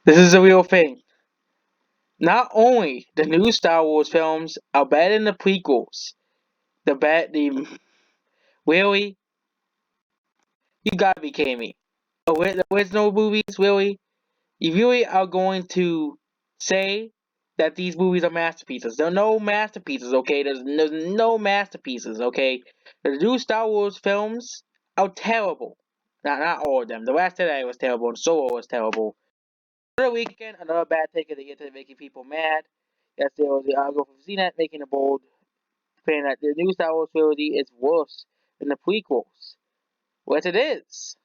This is a real thing. Not only the new Star Wars films are better than the prequels, the really, you gotta be kidding me. The original movies, really? You really are going to say that these movies are masterpieces? There are no masterpieces, okay? There's no masterpieces, okay? The new Star Wars films are terrible. Not all of them. The Last Jedi was terrible, and Solo was terrible. Another weekend, another bad take of the internet making people mad. Yes, there was the article from CNET making a bold claim that the new Star Wars trilogy is worse than the prequels. Which it is.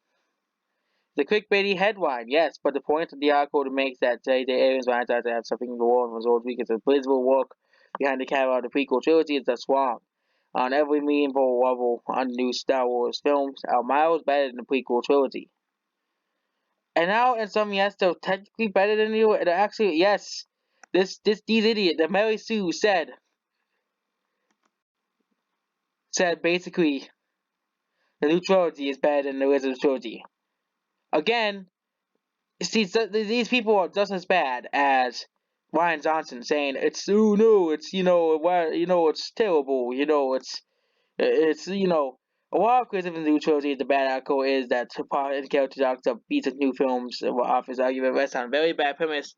The clickbaity headline, yes, but the point of the article makes that J.J. Abrams wanted to have something in the world of his old week. It's a visible work behind the camera of the prequel trilogy is that's wrong. On every meaningful level on the new Star Wars films are miles better than the prequel trilogy. And now, in some, yes, they're technically better than you. And actually, yes, these idiot, the Mary Sue said basically the new trilogy is better than the original trilogy. Again, see, these people are just as bad as Ryan Johnson saying it's oh no, it's it's terrible, it's a lot of criticism of the new trilogy. The bad article is that Tupac and character doctor beats of new films off his argument rests on a very bad premise.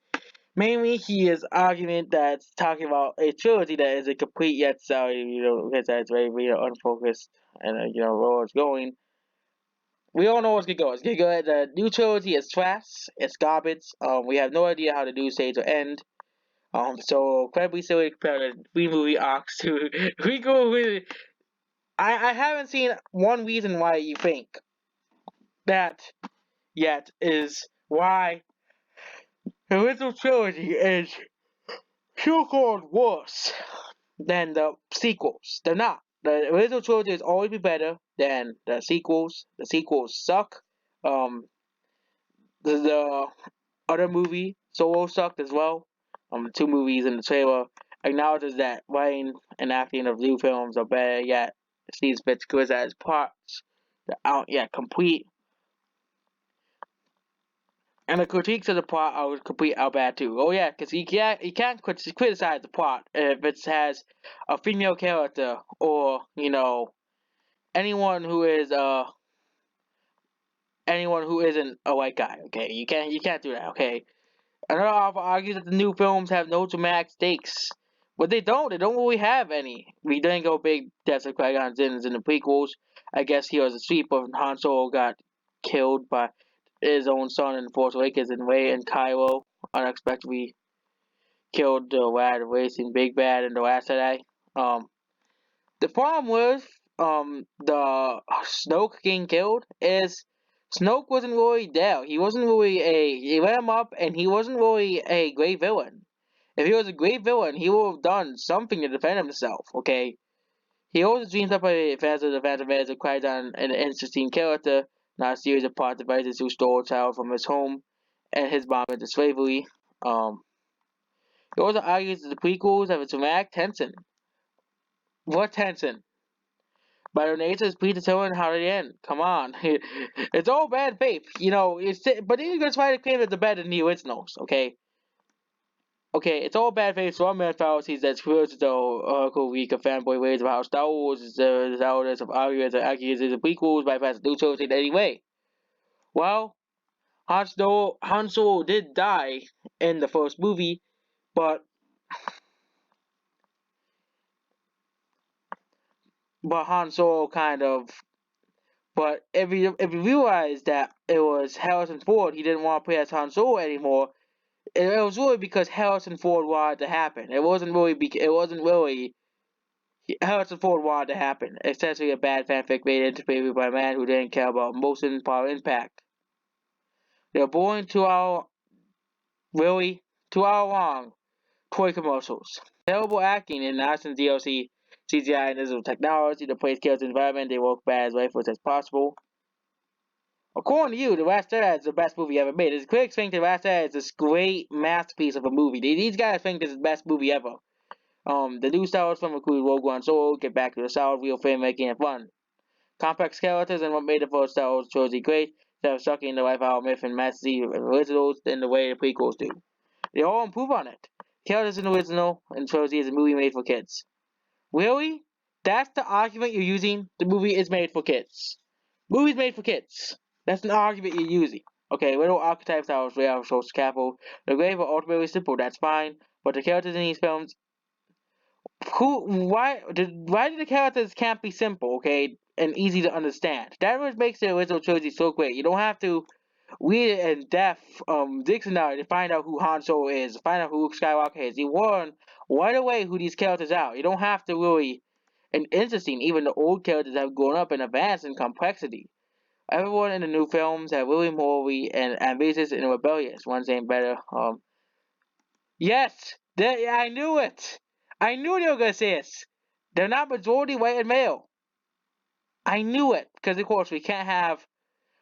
Mainly, he is argument that's talking about a trilogy that is a complete yet sorry, because that's very unfocused and where it's going. We all know what's gonna go. It's gonna go. The new trilogy is trash. It's garbage. We have no idea how the new stage will end. So incredibly silly to compare the three movie arcs to we go with. I haven't seen one reason why you think that yet is why the original trilogy is so-called worse than the sequels. They're not. The original trilogy is always be better than the sequels. The sequels suck. Um, the other movie, Solo, sucked as well. The two movies in the trailer acknowledges that writing and acting of new films are better, yet Steve's bits as parts that aren't yet complete. And the critiques of the plot are complete are bad too. Oh yeah, because you can't criticize the plot if it has a female character or anyone who is anyone who isn't a white guy. Okay, you can't do that. Okay. Another author argues that the new films have no dramatic stakes. But they don't. They don't really have any. We didn't go big deaths of Qui-Gon Jinns in the prequels. I guess he was asleep when Han Solo got killed by his own son in Force Awakens, and Rey and Kylo unexpectedly killed the lad racing Big Bad in The Last Jedi. Um, the problem with the Snoke getting killed is Snoke wasn't really there. He wasn't really he let him up, and he wasn't really a great villain. If he was a great villain, he would have done something to defend himself. Okay, he always dreams up a fans of the Phantom Menace of Qui-Gon, an interesting character, not a series of plot devices who stole a child from his home and his mom into slavery. Um, he also argues that the prequels have a dramatic tension. What tension? By their nature is predetermined how they end. Come on. It's all bad faith. But you're going to try to claim that they're better than the originals, okay? Okay, it's all bad faith, so I'm fallacies that's clear to the Oracle week of fanboy ways of how Star Wars is the elders of arguments and accusations of prequels bypass the new trilogy in any way. Well, Han Solo did die in the first movie, but Han Solo kind of. But if you realize that it was Harrison Ford, he didn't want to play as Han Solo anymore. It was really because Harrison Ford wanted to happen. It wasn't really Harrison Ford wanted to happen. Essentially a bad fanfic made into by a man who didn't care about motion, power, impact. They're boring 2 hour, really 2 hour long toy commercials. Terrible acting in nonsense DLC, CGI, and digital technology. The place kills the environment. They work bad as rifles as possible. According to you, The Last Jedi is the best movie ever made. His critics think The Last Jedi is this great masterpiece of a movie. These guys think this is the best movie ever. The new Star Wars film includes Rogue One Solo, get back to the solid, real filmmaking and fun. Complex characters and what made the first Star Wars trilogy great. instead of sucking the life out of myth and fantasy originals in the way the prequels do. They all improve on it. Characters in the original and trilogy is a movie made for kids. Really? That's the argument you're using? The movie is made for kids. Movies made for kids. That's an argument you're using. Okay, little archetypes are real social capital. The grave are ultimately simple, that's fine. But the characters in these films, why did the characters can't be simple, okay, and easy to understand? That what makes the original trilogy so great. You don't have to read it in depth dictionary to find out who Han Solo is, find out who Luke Skywalker is. You learn right away who these characters are. You don't have to really. And interesting, even the old characters have grown up and advanced in complexity. Everyone in the new films have really morally and ambitious and rebellious. One saying better. Yes, I knew it. I knew they were gonna say it. They're not majority white and male. I knew it because of course we can't have.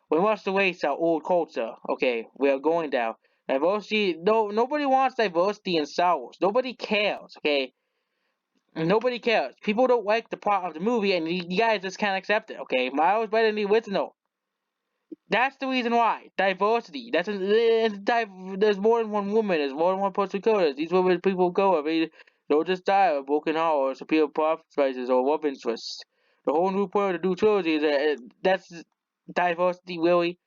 We must erase our old culture. Okay, we are going down. Diversity. No, nobody wants diversity in Star Wars. Nobody cares. Okay, nobody cares. People don't like the plot of the movie, and you guys just can't accept it. Okay, Miles better than the original. That's the reason why. Diversity. There's more than one woman. There's more than one person of color. These women people go. I mean, they'll just die of broken heart or superior profit prices or love interests. The whole new point of the new trilogy is that's diversity really.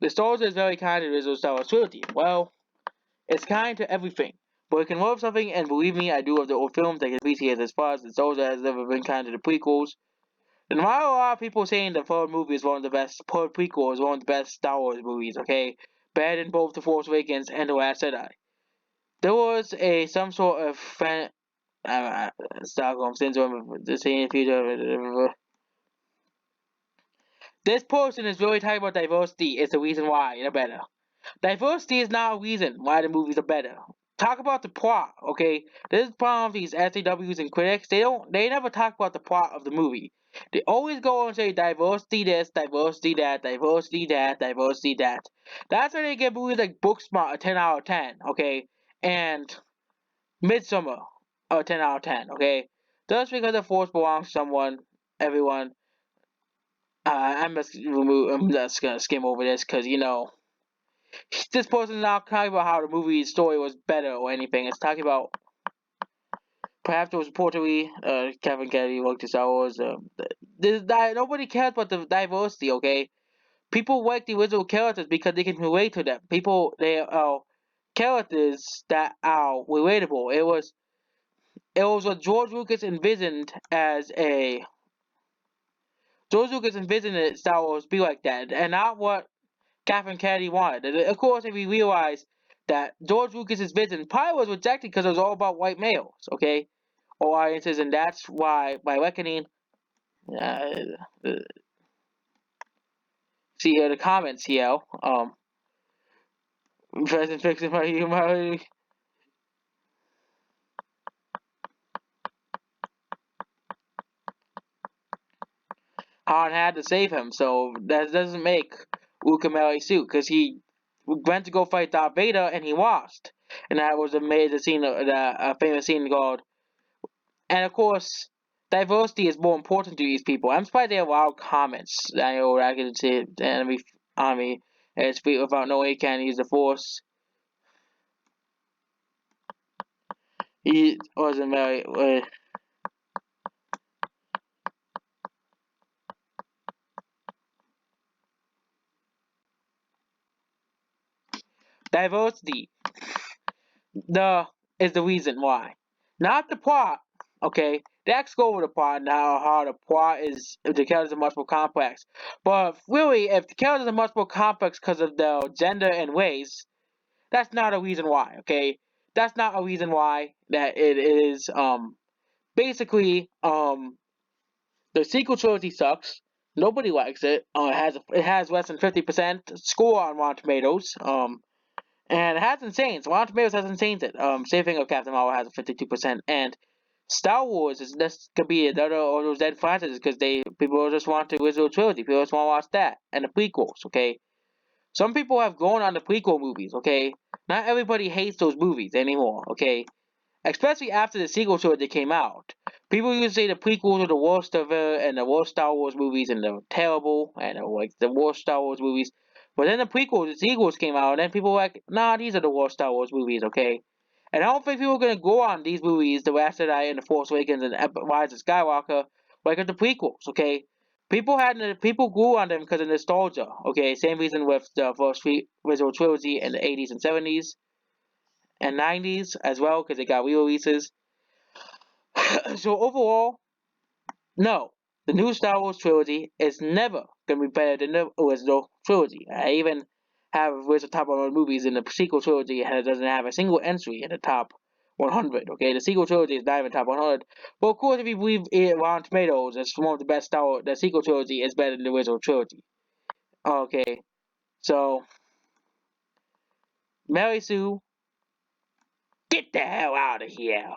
The Star Wars is very kind to the original Star Wars trilogy. Well, it's kind to everything. But it can love something, and believe me, I do love the old films. I can appreciate as far as the Star Wars has never been kind to the prequels. And while a lot of people saying the third movie is one of the best, third prequel is one of the best Star Wars movies, okay? Better than both The Force Awakens and The Last Jedi. There was some sort of Stockholm syndrome of the same future. This person is really talking about diversity is the reason why they're better. Diversity is not a reason why the movies are better. Talk about the plot, okay? This is the problem with these SAWs and critics. They never talk about the plot of the movie. They always go and say diversity this, diversity that, diversity that, diversity that. That's why they get movies like Booksmart a 10 out of 10, okay? And Midsummer a 10 out of 10, okay? Just because the force belongs to someone, everyone. I'm just gonna skim over this because this person's not talking about how the movie's story was better or anything. It's talking about perhaps it was reportedly Kevin Kennedy worked to Star Wars. Nobody cares about the diversity. Okay, people like the original characters because they can relate to them. They are characters that are relatable. It was what George Lucas envisioned it Star Wars be like that, and not what Catherine Kennedy wanted. And of course, if we realize that George Lucas's vision probably was rejected because it was all about white males, okay, or audiences, and that's why, by reckoning, uh, uh, see here the comments here. President fixing my Han had to save him, so that doesn't make Luke a Mary Sue because he went to go fight Darth Vader and he lost, and that was a major scene, a famous scene called. And of course, diversity is more important to these people. I'm surprised they allow comments. I know I can see the enemy army and speak without knowing he can use the force. He wasn't very. Diversity the is the reason why. Not the plot. Okay, let's go over the plot now. How the plot is, if the characters are much more complex. But really, if the characters are much more complex because of their gender and race, that's not a reason why. Okay, that's not a reason why that it is. Basically, the sequel trilogy sucks. Nobody likes it. It has less than 50% score on Rotten Tomatoes. And it hasn't changed. Rotten Tomatoes hasn't changed it. Same thing with Captain Marvel has a 52%. And Star Wars is this could be another of those dead franchises because people just want the original trilogy. People just want to watch that and the prequels. Okay, some people have grown on the prequel movies. Okay, not everybody hates those movies anymore. Okay, especially after the sequel trilogy came out. People used to say the prequels are the worst of and the worst Star Wars movies, and they're terrible, and like the worst Star Wars movies. But then the sequels came out, and then people were like, nah, these are the worst Star Wars movies, okay? And I don't think people are gonna go on these movies, The Last Jedi and The Force Awakens and Rise of Skywalker, like the prequels, okay? People grew on them because of nostalgia, okay? Same reason with the first three original trilogy in the 80s and 70s and 90s as well, because they got re-releases. So overall, no, the new Star Wars trilogy is never gonna be better than the original trilogy. I even have original top 100 movies in the sequel trilogy and it doesn't have a single entry in the top 100. Okay, the sequel trilogy is not even top 100. But of course, if you believe it, Rotten Tomatoes, it's one of the best Star Wars. The sequel trilogy is better than the original trilogy. Okay, so Mary Sue, get the hell out of here.